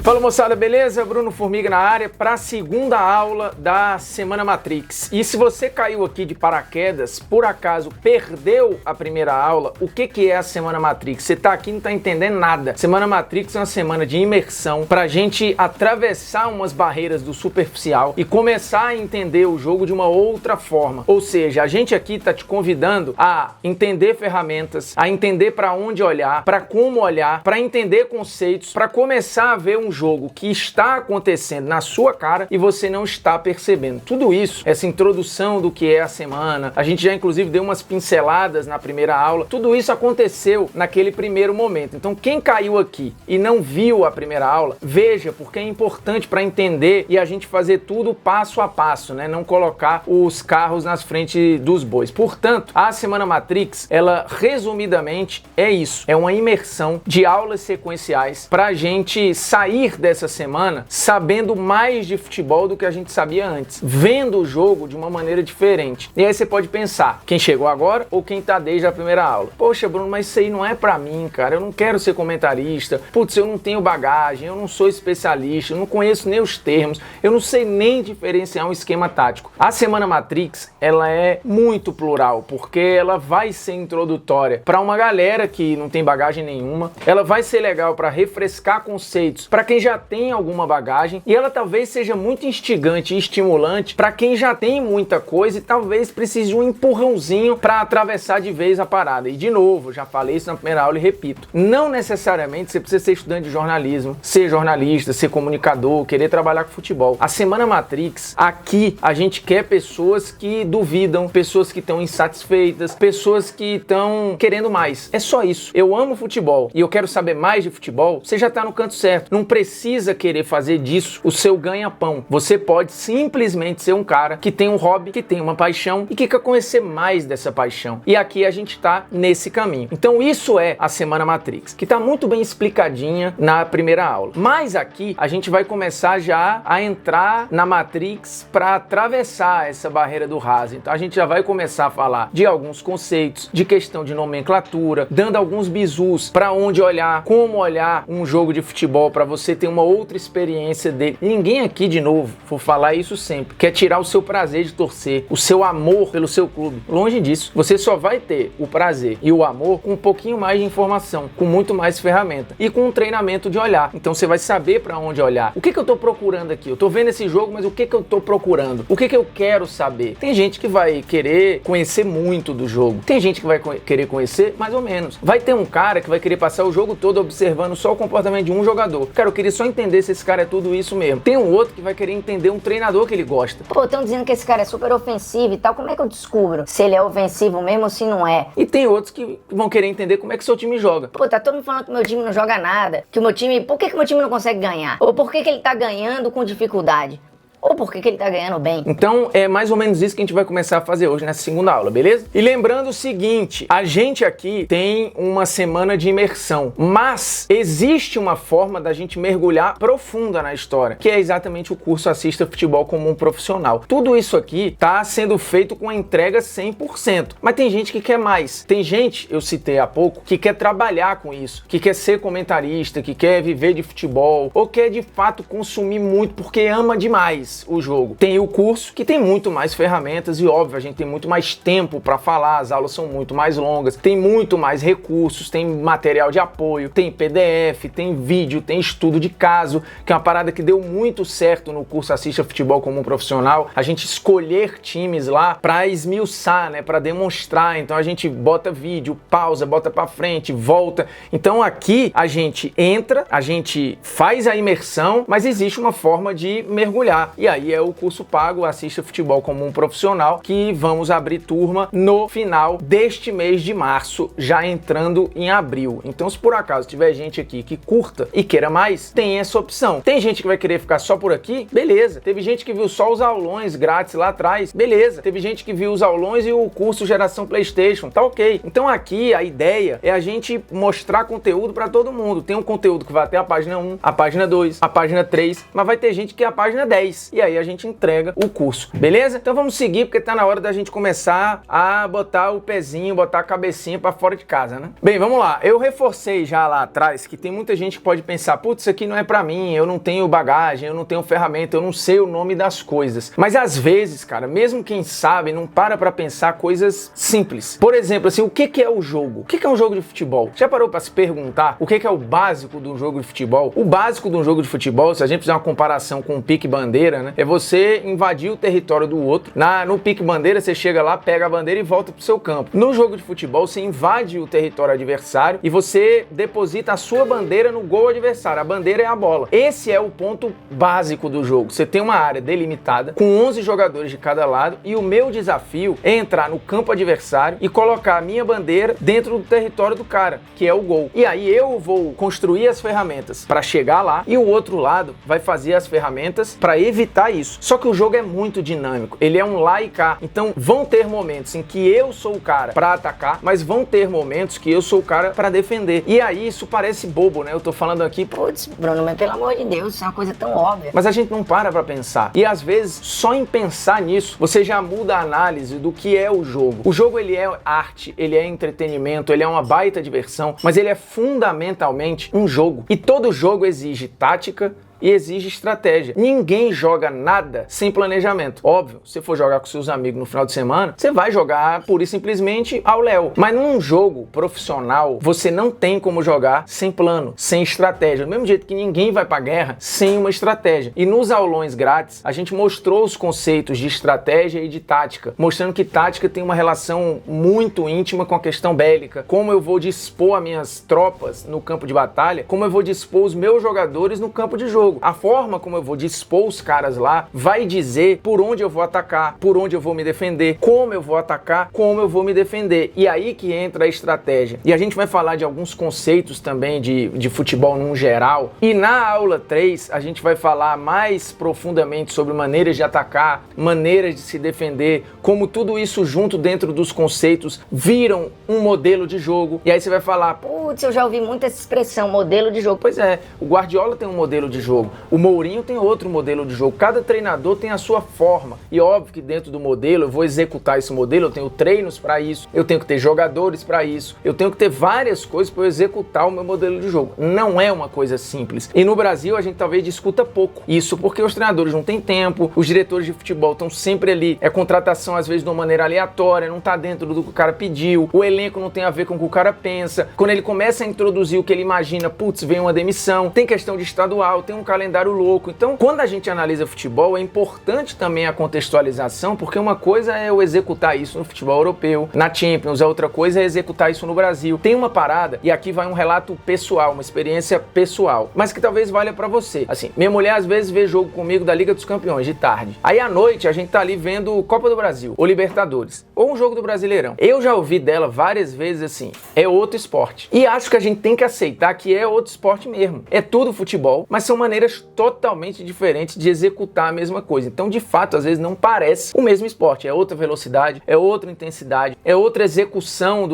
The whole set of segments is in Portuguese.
Fala moçada, beleza? Bruno Formiga na área para a segunda aula da Semana Matrix. E se você caiu aqui de paraquedas, por acaso perdeu a primeira aula, o que é a Semana Matrix? Você tá aqui e não tá entendendo nada. Semana Matrix é uma semana de imersão pra gente atravessar umas barreiras do superficial e começar a entender o jogo de uma outra forma. Ou seja, a gente aqui tá te convidando a entender ferramentas, a entender para onde olhar, para como olhar, para entender conceitos, para começar a ver um jogo que está acontecendo na sua cara e você não está percebendo. Tudo isso, essa introdução do que é a semana, a gente já inclusive deu umas pinceladas na primeira aula, tudo isso aconteceu naquele primeiro momento. Então quem caiu aqui e não viu a primeira aula, veja, porque é importante para entender e a gente fazer tudo passo a passo, né? Não colocar os carros nas frente dos bois. Portanto, a Semana Matrix, ela resumidamente é isso, é uma imersão de aulas sequenciais para a gente sair dessa semana sabendo mais de futebol do que a gente sabia antes, vendo o jogo de uma maneira diferente. E aí você pode pensar, quem chegou agora ou quem tá desde a primeira aula? Poxa, Bruno, mas isso aí não é pra mim, cara, eu não quero ser comentarista, putz, eu não tenho bagagem, eu não sou especialista, eu não conheço nem os termos, eu não sei nem diferenciar um esquema tático. A Semana Matrix, ela é muito plural, porque ela vai ser introdutória para uma galera que não tem bagagem nenhuma, ela vai ser legal para refrescar conceitos para quem já tem alguma bagagem e ela talvez seja muito instigante e estimulante para quem já tem muita coisa e talvez precise de um empurrãozinho para atravessar de vez a parada. E de novo, já falei isso na primeira aula e repito, não necessariamente você precisa ser estudante de jornalismo, ser jornalista, ser comunicador, querer trabalhar com futebol. A Semana Matrix, aqui a gente quer pessoas que duvidam, pessoas que estão insatisfeitas, pessoas que estão querendo mais. É só isso. Eu amo futebol e eu quero saber mais de futebol, você já está no canto certo. Não precisa querer fazer disso o seu ganha-pão. Você pode simplesmente ser um cara que tem um hobby, que tem uma paixão e que quer conhecer mais dessa paixão. E aqui a gente está nesse caminho. Então isso é a Semana Matrix, que está muito bem explicadinha na primeira aula. Mas aqui a gente vai começar já a entrar na Matrix para atravessar essa barreira do raso. Então a gente já vai começar a falar de alguns conceitos, de questão de nomenclatura, dando alguns bizus para onde olhar, como olhar um jogo de futebol para você ter uma outra experiência dele. E ninguém aqui, de novo, vou falar isso sempre, quer tirar o seu prazer de torcer, o seu amor pelo seu clube. Longe disso, você só vai ter o prazer e o amor com um pouquinho mais de informação, com muito mais ferramenta e com um treinamento de olhar. Então você vai saber para onde olhar. O que eu tô procurando aqui? Eu tô vendo esse jogo, mas o que eu tô procurando? O que eu quero saber? Tem gente que vai querer conhecer muito do jogo. Tem gente que vai querer conhecer mais ou menos. Vai ter um cara que vai querer passar o jogo todo observando só o comportamento de um jogador. Cara, eu queria só entender se esse cara é tudo isso mesmo. Tem um outro que vai querer entender um treinador que ele gosta. Pô, estão dizendo que esse cara é super ofensivo e tal. Como é que eu descubro se ele é ofensivo mesmo ou se não é? E tem outros que vão querer entender como é que seu time joga. Pô, tá todo mundo falando que meu time não joga nada. Que o meu time... Por que meu time não consegue ganhar? Ou por que ele tá ganhando com dificuldade? Ou por que ele tá ganhando bem? Então é mais ou menos isso que a gente vai começar a fazer hoje nessa segunda aula, beleza? E lembrando o seguinte, a gente aqui tem uma semana de imersão, mas existe uma forma da gente mergulhar profunda na história, que é exatamente o curso Assista Futebol como um Profissional. Tudo isso aqui tá sendo feito com a entrega 100%, mas tem gente que quer mais. Tem gente, eu citei há pouco, que quer trabalhar com isso, que quer ser comentarista, que quer viver de futebol, ou quer de fato consumir muito porque ama demais o jogo. Tem o curso que tem muito mais ferramentas e óbvio, a gente tem muito mais tempo para falar, as aulas são muito mais longas, tem muito mais recursos, tem material de apoio, tem PDF, tem vídeo, tem estudo de caso, que é uma parada que deu muito certo no curso Assista Futebol como um Profissional, a gente escolher times lá para esmiuçar, né, para demonstrar. Então a gente bota vídeo, pausa, bota para frente, volta. Então aqui a gente entra, a gente faz a imersão, mas existe uma forma de mergulhar. E aí é o curso pago Assista Futebol como um Profissional, que vamos abrir turma no final deste mês de março, já entrando em abril. Então se por acaso tiver gente aqui que curta e queira mais, tem essa opção. Tem gente que vai querer ficar só por aqui? Beleza. Teve gente que viu só os aulões grátis lá atrás? Beleza. Teve gente que viu os aulões e o curso Geração PlayStation? Tá ok. Então aqui a ideia é a gente mostrar conteúdo para todo mundo. Tem um conteúdo que vai até a página 1, a página 2, a página 3, mas vai ter gente que é a página 10. mês e aí a gente entrega o curso, beleza? Então vamos seguir porque tá na hora da gente começar a botar o pezinho, botar a cabecinha pra fora de casa, né? Bem, vamos lá. Eu reforcei já lá atrás que tem muita gente que pode pensar, putz, isso aqui não é pra mim, eu não tenho bagagem, eu não tenho ferramenta, eu não sei o nome das coisas. Mas às vezes, cara, mesmo quem sabe não para pra pensar coisas simples. Por exemplo, assim, o que é o jogo? O que é um jogo de futebol? Já parou pra se perguntar o que é o básico de um jogo de futebol? O básico de um jogo de futebol, se a gente fizer uma comparação com um pique-bandeira, né? É você invadir o território do outro. No pique-bandeira, você chega lá, pega a bandeira e volta pro seu campo. No jogo de futebol, você invade o território adversário e você deposita a sua bandeira no gol adversário. A bandeira é a bola. Esse é o ponto básico do jogo. Você tem uma área delimitada com 11 jogadores de cada lado e o meu desafio é entrar no campo adversário e colocar a minha bandeira dentro do território do cara, que é o gol. E aí eu vou construir as ferramentas para chegar lá e o outro lado vai fazer as ferramentas para evitar isso. Só que o jogo é muito dinâmico. Ele é um lá e cá. Então vão ter momentos em que eu sou o cara para atacar, mas vão ter momentos que eu sou o cara para defender. E aí isso parece bobo, né? Eu tô falando aqui, putz, Bruno, mas pelo amor de Deus, isso é uma coisa tão óbvia. Mas a gente não para pra pensar. E às vezes, só em pensar nisso, você já muda a análise do que é o jogo. O jogo, ele é arte, ele é entretenimento, ele é uma baita diversão, mas ele é fundamentalmente um jogo. E todo jogo exige tática e exige estratégia. Ninguém joga nada sem planejamento. Óbvio, se você for jogar com seus amigos no final de semana, você vai jogar pura e simplesmente ao léu. Mas num jogo profissional, você não tem como jogar sem plano, sem estratégia. Do mesmo jeito que ninguém vai pra guerra sem uma estratégia. E nos aulões grátis, a gente mostrou os conceitos de estratégia e de tática, mostrando que tática tem uma relação muito íntima com a questão bélica. Como eu vou dispor as minhas tropas no campo de batalha, como eu vou dispor os meus jogadores no campo de jogo. A forma como eu vou dispor os caras lá vai dizer por onde eu vou atacar, por onde eu vou me defender, como eu vou atacar, como eu vou me defender. E aí que entra a estratégia. E a gente vai falar de alguns conceitos também de futebol num geral. E na aula 3 a gente vai falar mais profundamente sobre maneiras de atacar, maneiras de se defender, como tudo isso junto dentro dos conceitos viram um modelo de jogo. E aí você vai falar, putz, eu já ouvi muito essa expressão, modelo de jogo. Pois é, o Guardiola tem um modelo de jogo. O Mourinho tem outro modelo de jogo. Cada treinador tem a sua forma. E óbvio que dentro do modelo eu vou executar esse modelo, eu tenho treinos para isso, eu tenho que ter jogadores para isso, eu tenho que ter várias coisas para eu executar o meu modelo de jogo. Não é uma coisa simples. E no Brasil a gente talvez discuta pouco isso, porque os treinadores não têm tempo, os diretores de futebol estão sempre ali, é contratação às vezes de uma maneira aleatória, não tá dentro do que o cara pediu, o elenco não tem a ver com o que o cara pensa. Quando ele começa a introduzir o que ele imagina, putz, vem uma demissão, tem questão de estadual, tem um calendário louco. Então, quando a gente analisa futebol, é importante também a contextualização, porque uma coisa é eu executar isso no futebol europeu, na Champions, a outra coisa é executar isso no Brasil. Tem uma parada, e aqui vai um relato pessoal, uma experiência pessoal, mas que talvez valha pra você. Assim, minha mulher às vezes vê jogo comigo da Liga dos Campeões, de tarde. Aí à noite a gente tá ali vendo Copa do Brasil, ou Libertadores, ou um jogo do Brasileirão. Eu já ouvi dela várias vezes assim, é outro esporte. E acho que a gente tem que aceitar que é outro esporte mesmo. É tudo futebol, mas são maneiras totalmente diferentes de executar a mesma coisa. Então, de fato, às vezes não parece o mesmo esporte. É outra velocidade, é outra intensidade, é outra execução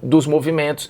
dos movimentos,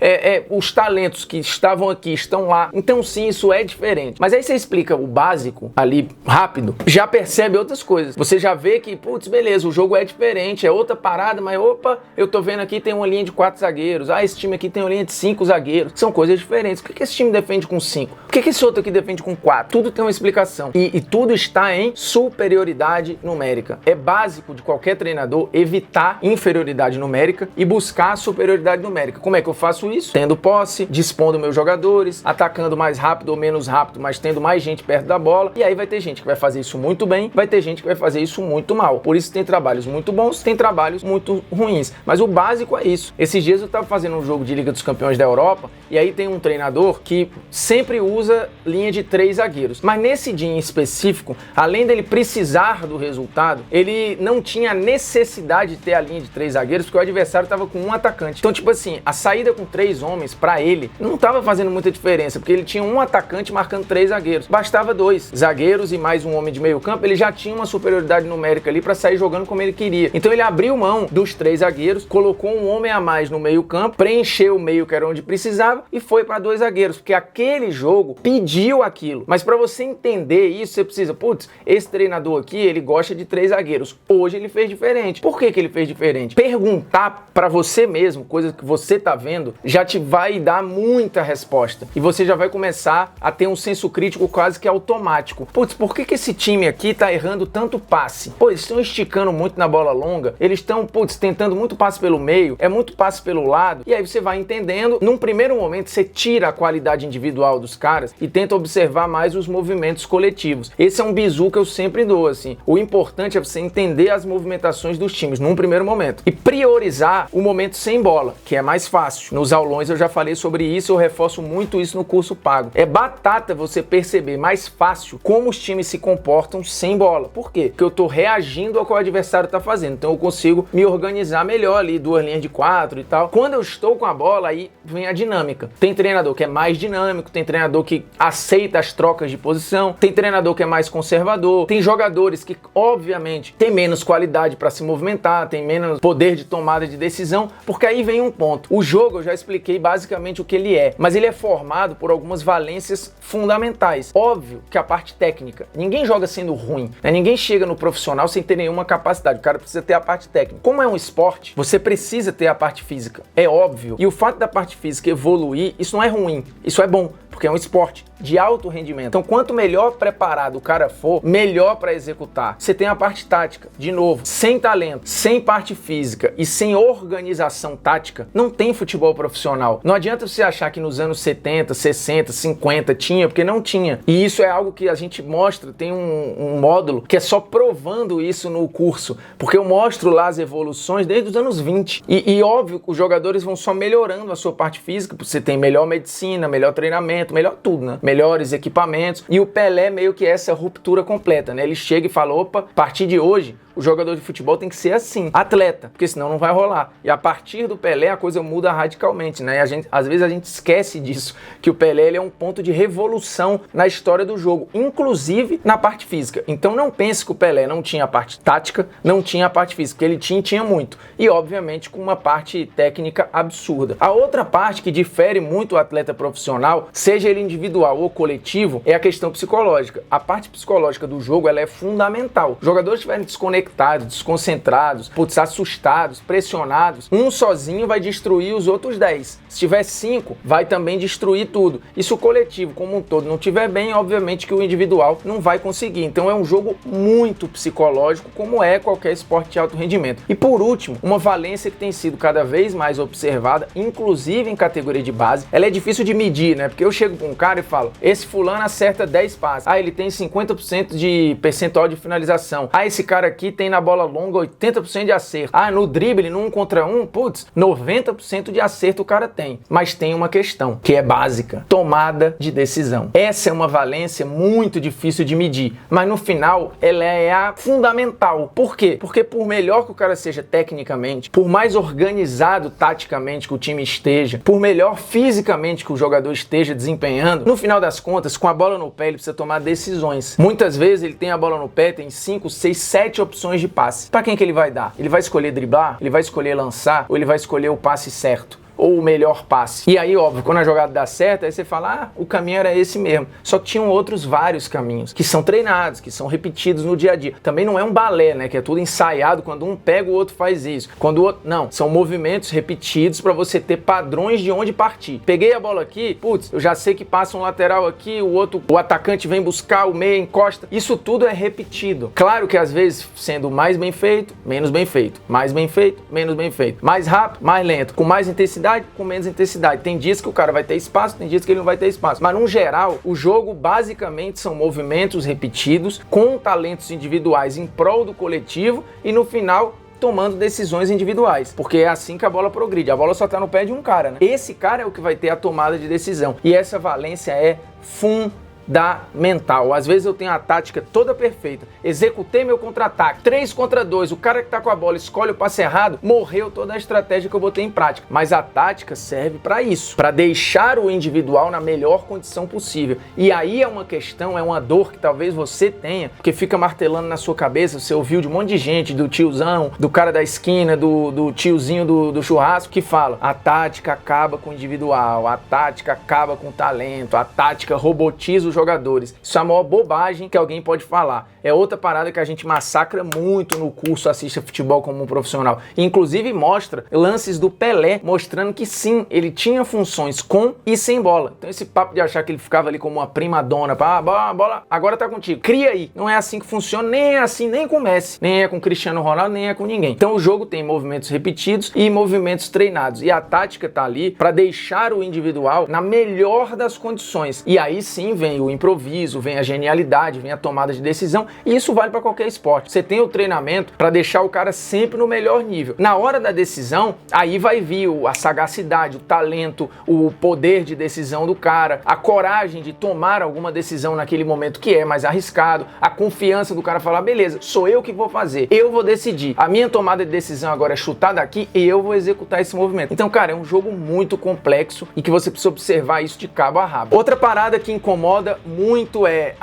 os talentos que estavam aqui, estão lá. Então, sim, isso é diferente. Mas aí você explica o básico ali, rápido, já percebe outras coisas. Você já vê que, putz, beleza, o jogo é diferente, é outra parada, mas opa, eu tô vendo aqui tem uma linha de 4 zagueiros, esse time aqui tem uma linha de 5 zagueiros. São coisas diferentes. Por que esse time defende com 5? Por que esse outro aqui defende com 4? Tudo tem uma explicação. E tudo está em superioridade numérica. É básico de qualquer treinador evitar inferioridade numérica e buscar superioridade numérica. Como é que eu faço isso? Tendo posse, dispondo meus jogadores, atacando mais rápido ou menos rápido, mas tendo mais gente perto da bola. E aí vai ter gente que vai fazer isso muito bem, vai ter gente que vai fazer isso muito mal. Por isso tem trabalhos muito bons, tem trabalhos muito ruins. Mas o básico é isso. Esses dias eu estava fazendo um jogo de Liga dos Campeões da Europa e aí tem um treinador que sempre usa linha de 3 zagueiros. Mas nesse dia em específico, além dele precisar do resultado, ele não tinha necessidade de ter a linha de 3 zagueiros, porque o adversário estava com um atacante. Então, tipo assim, a saída com 3 homens, pra ele, não estava fazendo muita diferença, porque ele tinha um atacante marcando 3 zagueiros. Bastava 2 zagueiros e mais um homem de meio campo, ele já tinha uma superioridade numérica ali pra sair jogando como ele queria. Então ele abriu mão dos 3 zagueiros, colocou um homem a mais no meio campo, preencheu o meio que era onde precisava e foi para 2 zagueiros, porque aquele jogo pediu aquilo. Mas para você entender isso, você precisa, putz, esse treinador aqui, ele gosta de 3 zagueiros. Hoje ele fez diferente. Por que ele fez diferente? Perguntar para você mesmo, coisas que você tá vendo, já te vai dar muita resposta. E você já vai começar a ter um senso crítico quase que automático. Putz, por que esse time aqui tá errando tanto passe? Pô, eles estão esticando muito na bola longa, eles estão, putz, tentando muito passe pelo meio, é muito passe pelo lado, e aí você vai entendendo. Num primeiro momento, você tira a qualidade individual dos caras e tenta observar mais os movimentos coletivos. Esse é um bizu que eu sempre dou, assim. O importante é você entender as movimentações dos times num primeiro momento e priorizar o momento sem bola, que é mais fácil. Nos aulões eu já falei sobre isso, eu reforço muito isso no curso pago. É batata você perceber mais fácil como os times se comportam sem bola. Por quê? Porque eu tô reagindo ao que o adversário tá fazendo, então eu consigo me organizar melhor ali, 2 linhas de 4 e tal. Quando eu estou com a bola, aí vem a dinâmica. Tem treinador que é mais dinâmico, tem treinador que aceita as trocas de posição, tem treinador que é mais conservador, tem jogadores que, obviamente, tem menos qualidade para se movimentar, tem menos poder de tomada de decisão, porque aí vem um ponto. O jogo, eu já expliquei basicamente o que ele é, mas ele é formado por algumas valências fundamentais. Óbvio que a parte técnica, ninguém joga sendo ruim, né? Ninguém chega no profissional sem ter nenhuma capacidade, o cara precisa ter a parte técnica. Como é um esporte, você precisa ter a parte física, é óbvio. E o fato da parte física evoluir, isso não é ruim, isso é bom, porque é um esporte de alto rendimento. Então, quanto melhor preparado o cara for, melhor para executar. Você tem a parte tática, de novo, sem talento, sem parte física e sem organização tática, não tem futebol profissional. Não adianta você achar que nos anos 70, 60, 50 tinha, porque não tinha. E isso é algo que a gente mostra, tem um módulo que é só provando isso no curso, porque eu mostro lá as evoluções desde os anos 20. E óbvio que os jogadores vão só melhorando a sua parte física, porque você tem melhor medicina, melhor treinamento, melhor tudo, né? Melhores equipamentos. E o Pelé meio que é essa ruptura completa, né? Ele chega e fala, opa, a partir de hoje, o jogador de futebol tem que ser assim, atleta, porque senão não vai rolar. E a partir do Pelé a coisa muda radicalmente, né? E às vezes a gente esquece disso, que o Pelé ele é um ponto de revolução na história do jogo, inclusive na parte física. Então não pense que o Pelé não tinha a parte tática, não tinha a parte física, ele tinha muito. E obviamente com uma parte técnica absurda. A outra parte que difere muito o atleta profissional, seja ele individual ou coletivo, é a questão psicológica. A parte psicológica do jogo ela é fundamental. Os jogadores estiverem desconectados, desconcentrados, assustados, pressionados, um sozinho vai destruir os outros 10. Se tiver 5, vai também destruir tudo. E se o coletivo como um todo não tiver bem, obviamente que o individual não vai conseguir. Então é um jogo muito psicológico, como é qualquer esporte de alto rendimento. E por último, uma valência que tem sido cada vez mais observada, inclusive em categoria de base, ela é difícil de medir, né? Porque eu chego com um cara e falo, esse fulano acerta 10 passes. Ah, ele tem 50% de percentual de finalização. Ah, esse cara aqui tem na bola longa 80% de acerto. Ah, no drible, no 1 contra 1, putz, 90% de acerto o cara tem. Mas tem uma questão, que é básica. Tomada de decisão. Essa é uma valência muito difícil de medir, mas no final ela é a fundamental. Por quê? Porque por melhor que o cara seja tecnicamente, por mais organizado taticamente que o time esteja, por melhor fisicamente que o jogador esteja desempenhando, no final das contas, com a bola no pé, ele precisa tomar decisões. Muitas vezes ele tem a bola no pé, tem 5, 6, 7 opções de passe. Para quem que ele vai dar? Ele vai escolher driblar? Ele vai escolher lançar? Ou ele vai escolher o passe certo? Ou o melhor passe. E aí, óbvio, quando a jogada dá certo, aí você fala, o caminho era esse mesmo. Só que tinham outros vários caminhos, que são treinados, que são repetidos no dia a dia. Também não é um balé, né, que é tudo ensaiado, quando um pega, o outro faz isso. Quando o outro... Não, são movimentos repetidos para você ter padrões de onde partir. Peguei a bola aqui, putz, eu já sei que passa um lateral aqui, o atacante vem buscar, o meia encosta. Isso tudo é repetido. Claro que às vezes, sendo mais bem feito, menos bem feito. Mais bem feito, menos bem feito. Mais rápido, mais lento. Com mais intensidade, com menos intensidade. Tem dias que o cara vai ter espaço, tem dias que ele não vai ter espaço. Mas, no geral, o jogo basicamente são movimentos repetidos com talentos individuais em prol do coletivo e, no final, tomando decisões individuais, porque é assim que a bola progride. A bola só tá no pé de um cara, né? Esse cara é o que vai ter a tomada de decisão. E essa valência é fundamental. Às vezes eu tenho a tática toda perfeita, executei meu contra-ataque, 3 contra 2, o cara que tá com a bola escolhe o passe errado, morreu toda a estratégia que eu botei em prática. Mas a tática serve para isso, para deixar o individual na melhor condição possível. E aí é uma questão, é uma dor que talvez você tenha, porque fica martelando na sua cabeça, você ouviu de um monte de gente, do tiozão, do cara da esquina, do tiozinho do churrasco, que fala, a tática acaba com o individual, a tática acaba com o talento, a tática robotiza o jogadores. Isso é a maior bobagem que alguém pode falar. É outra parada que a gente massacra muito no curso Assista Futebol como um Profissional. Inclusive mostra lances do Pelé, mostrando que sim, ele tinha funções com e sem bola. Então esse papo de achar que ele ficava ali como uma primadona, bola, agora tá contigo. Cria aí. Não é assim que funciona, nem é assim, nem com Messi, nem é com Cristiano Ronaldo, nem é com ninguém. Então o jogo tem movimentos repetidos e movimentos treinados. E a tática tá ali para deixar o individual na melhor das condições. E aí sim vem o improviso, vem a genialidade, vem a tomada de decisão. E isso vale para qualquer esporte. Você tem o treinamento para deixar o cara sempre no melhor nível. Na hora da decisão, aí vai vir a sagacidade, o talento, o poder de decisão do cara, a coragem de tomar alguma decisão naquele momento que é mais arriscado, a confiança do cara falar, beleza, sou eu que vou fazer, eu vou decidir. A minha tomada de decisão agora é chutar daqui e eu vou executar esse movimento. Então, cara, é um jogo muito complexo e que você precisa observar isso de cabo a rabo. Outra parada que incomoda muito é,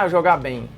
jogar bem,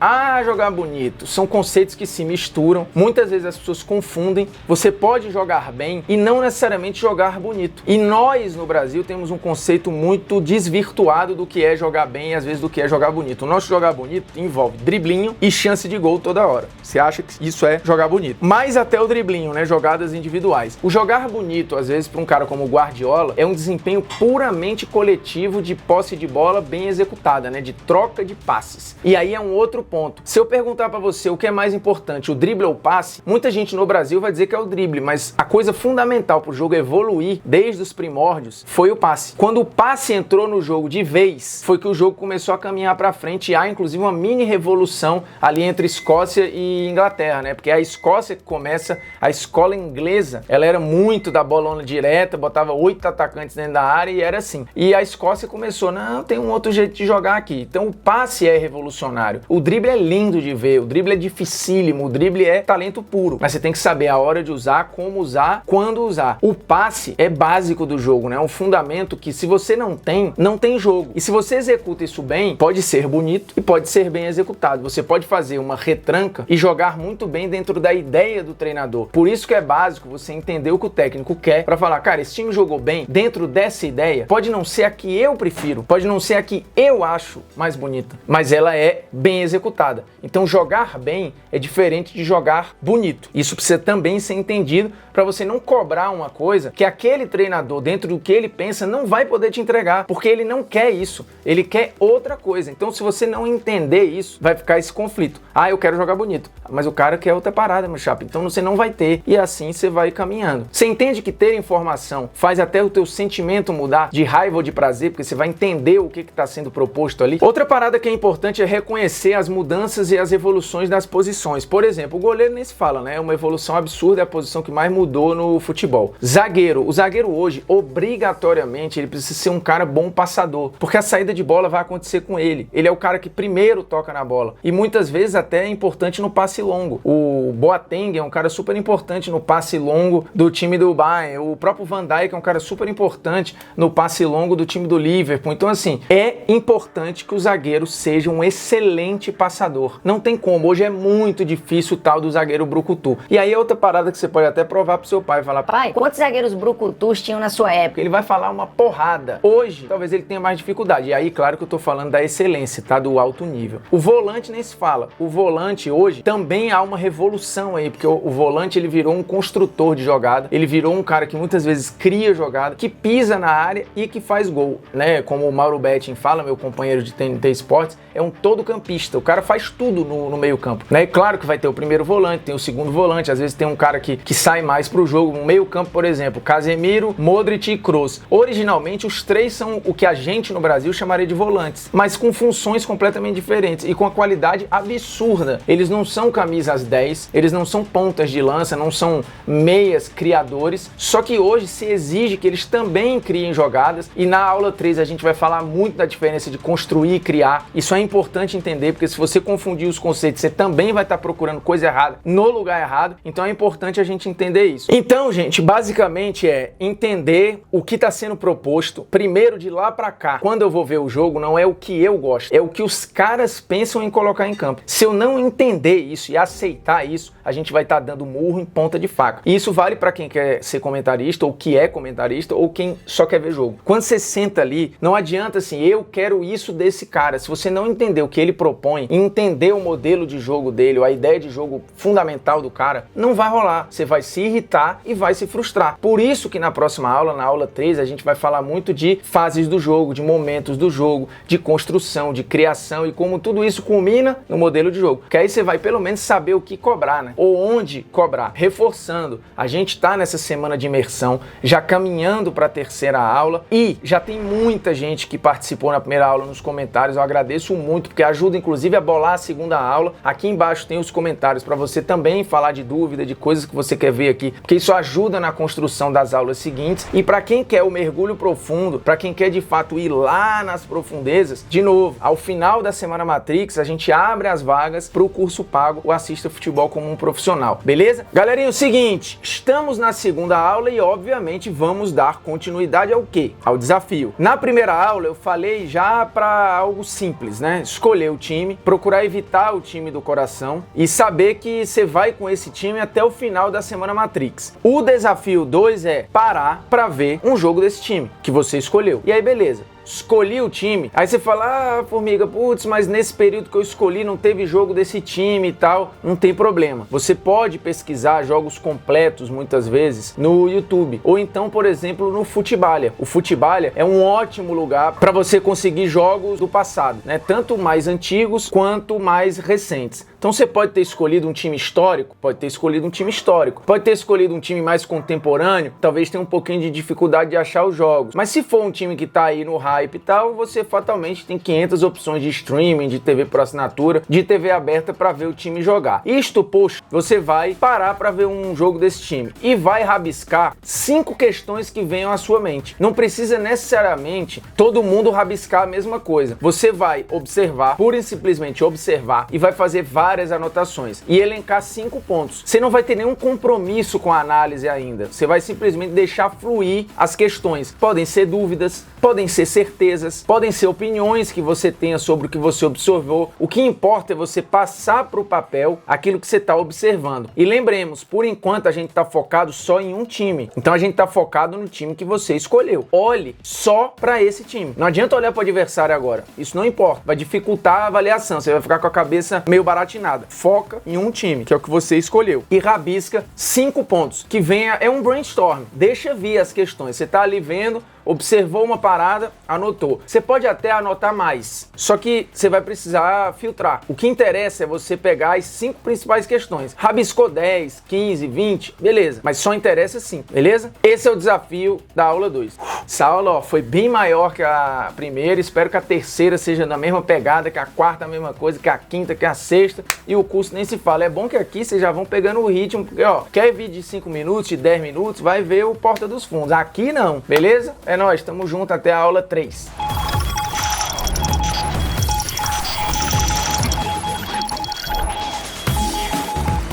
jogar bonito. São conceitos que se misturam. Muitas vezes as pessoas confundem. Você pode jogar bem e não necessariamente jogar bonito. E nós, no Brasil, temos um conceito muito desvirtuado do que é jogar bem e às vezes do que é jogar bonito. O nosso jogar bonito envolve driblinho e chance de gol toda hora. Você acha que isso é jogar bonito? Mas até o driblinho, né? Jogadas individuais. O jogar bonito, às vezes, para um cara como o Guardiola, é um desempenho puramente coletivo de posse de bola bem executada, né? De troca de passes. E aí é um outro ponto. Se eu perguntar para você o que é mais importante, o drible ou o passe, muita gente no Brasil vai dizer que é o drible, mas a coisa fundamental para o jogo evoluir desde os primórdios foi o passe. Quando o passe entrou no jogo de vez, foi que o jogo começou a caminhar para frente e há inclusive uma mini revolução ali entre Escócia e Inglaterra, né? Porque a Escócia que começa, a escola inglesa, ela era muito da bolona direta, botava 8 atacantes dentro da área e era assim. E a Escócia começou, não, tem um outro jeito de jogar aqui. Então o passe é revolucionário. O drible é lindo de ver, o drible é dificílimo, o drible é talento puro. Mas você tem que saber a hora de usar, como usar, quando usar. O passe é básico do jogo, né? É um fundamento que se você não tem jogo. E se você executa isso bem, pode ser bonito e pode ser bem executado. Você pode fazer uma retranca e jogar muito bem dentro da ideia do treinador. Por isso que é básico você entender o que o técnico quer para falar, cara, esse time jogou bem dentro dessa ideia, pode não ser a que eu prefiro, pode não ser a que eu acho mais bonita, mas ela é bem executada. Então jogar bem é diferente de jogar bonito. Isso precisa também ser entendido para você não cobrar uma coisa que aquele treinador, dentro do que ele pensa, não vai poder te entregar, porque ele não quer isso, ele quer outra coisa. Então se você não entender isso, vai ficar esse conflito. Eu quero jogar bonito, mas o cara quer outra parada, meu chapa, então você não vai ter, e assim você vai caminhando. Você entende que ter informação faz até o teu sentimento mudar de raiva ou de prazer, porque você vai entender o que está sendo proposto ali. Outra parada que é importante é reconhecer as mudanças e as evoluções das posições. Por exemplo, o goleiro nem se fala, né? É uma evolução absurda, é a posição que mais mudou no futebol. Zagueiro. O zagueiro hoje, obrigatoriamente, ele precisa ser um cara bom passador, porque a saída de bola vai acontecer com ele. Ele é o cara que primeiro toca na bola. E muitas vezes até é importante no passe longo. O Boateng é um cara super importante no passe longo do time do Bayern. O próprio Van Dijk é um cara super importante no passe longo do time do Liverpool. Então, assim, é importante que o zagueiro seja um excelente passador. Não tem como. Hoje é muito difícil o tal do zagueiro brucutu. E aí é outra parada que você pode até provar pro seu pai. Falar, pai, quantos zagueiros brucutus tinham na sua época? Ele vai falar uma porrada. Hoje, talvez ele tenha mais dificuldade. E aí, claro que eu tô falando da excelência, tá? Do alto nível. O volante nem se fala. O volante hoje também há uma revolução aí, porque o volante ele virou um construtor de jogada. Ele virou um cara que muitas vezes cria jogada, que pisa na área e que faz gol, né? Como o Mauro Betting fala, meu companheiro de TNT Esportes, é um todo campista. O cara faz tudo no meio campo, né? Claro que vai ter o primeiro volante, tem o segundo volante, às vezes tem um cara que sai mais pro jogo. No meio campo, por exemplo, Casemiro, Modric e Kroos. Originalmente, os três são o que a gente no Brasil chamaria de volantes, mas com funções completamente diferentes e com a qualidade absurda. Eles não são camisas 10, eles não são pontas de lança, não são meias criadores, só que hoje se exige que eles também criem jogadas, e na aula 3 a gente vai falar muito da diferença de construir e criar. Isso é importante entender, porque se você confundir os conceitos, você também vai estar procurando coisa errada no lugar errado, então é importante a gente entender isso. Então, gente, basicamente é entender o que está sendo proposto, primeiro de lá para cá. Quando eu vou ver o jogo, não é o que eu gosto, é o que os caras pensam em colocar em campo. Se eu não entender isso e aceitar isso, a gente vai estar dando murro em ponta de faca. E isso vale para quem quer ser comentarista, ou que é comentarista, ou quem só quer ver jogo. Quando você senta ali, não adianta assim, eu quero isso desse esse cara, se você não entender o que ele propõe, entender o modelo de jogo dele, ou a ideia de jogo fundamental do cara, não vai rolar. Você vai se irritar e vai se frustrar. Por isso que na próxima aula, na aula 3, a gente vai falar muito de fases do jogo, de momentos do jogo, de construção, de criação e como tudo isso culmina no modelo de jogo. Que aí você vai pelo menos saber o que cobrar, né? Ou onde cobrar. Reforçando, a gente tá nessa semana de imersão, já caminhando para a terceira aula e já tem muita gente que participou na primeira aula nos comentários. Eu agradeço muito, porque ajuda inclusive a bolar a segunda aula. Aqui embaixo tem os comentários para você também falar de dúvida, de coisas que você quer ver aqui, porque isso ajuda na construção das aulas seguintes. E para quem quer o mergulho profundo, para quem quer de fato ir lá nas profundezas, de novo, ao final da Semana Matrix, a gente abre as vagas para o curso pago, o Assista Futebol como um Profissional, beleza? Galerinha, é o seguinte, estamos na segunda aula e obviamente vamos dar continuidade ao quê? Ao desafio. Na primeira aula eu falei já para algo simples, né? Escolher o time, procurar evitar o time do coração e saber que você vai com esse time até o final da Semana Matrix. O desafio 2 é parar para ver um jogo desse time que você escolheu. E aí beleza. Escolhi o time, aí você fala, ah, Formiga, putz, mas nesse período que eu escolhi não teve jogo desse time e tal, não tem problema. Você pode pesquisar jogos completos, muitas vezes, no YouTube, ou então, por exemplo, no Futebalha. O Futebalha é um ótimo lugar para você conseguir jogos do passado, né? Tanto mais antigos quanto mais recentes. Então você pode ter escolhido um time histórico, pode ter escolhido um time histórico, pode ter escolhido um time mais contemporâneo, talvez tenha um pouquinho de dificuldade de achar os jogos. Mas se for um time que tá aí no hype e tal, você fatalmente tem 500 opções de streaming, de TV por assinatura, de TV aberta para ver o time jogar. Isto, poxa, você vai parar para ver um jogo desse time e vai rabiscar 5 questões que venham à sua mente. Não precisa necessariamente todo mundo rabiscar a mesma coisa. Você vai observar, pura e simplesmente observar, e vai fazer várias anotações e elencar 5 pontos. Você não vai ter nenhum compromisso com a análise ainda. Você vai simplesmente deixar fluir as questões. Podem ser dúvidas, podem ser certezas, podem ser opiniões que você tenha sobre o que você observou. O que importa é você passar para o papel aquilo que você está observando. E lembremos, por enquanto a gente está focado só em um time. Então a gente está focado no time que você escolheu. Olhe só para esse time. Não adianta olhar para o adversário agora. Isso não importa. Vai dificultar a avaliação. Você vai ficar com a cabeça meio baratinada. Foca em um time, que é o que você escolheu. E rabisca 5 pontos. Que venha, é um brainstorm. Deixa vir as questões. Você está ali vendo, observou uma parada, anotou. Você pode até anotar mais, só que você vai precisar filtrar. O que interessa é você pegar as 5 principais questões. Rabiscou 10, 15, 20, beleza. Mas só interessa 5, beleza? Esse é o desafio da aula 2. Essa aula, ó, foi bem maior que a primeira. Espero que a terceira seja na mesma pegada, que a quarta a mesma coisa, que a quinta, que a sexta. E o curso nem se fala. É bom que aqui vocês já vão pegando o ritmo, porque, ó, quer vídeo de 5 minutos, de 10 minutos, vai ver o Porta dos Fundos. Aqui não, beleza? É nóis, tamo junto até a aula 3.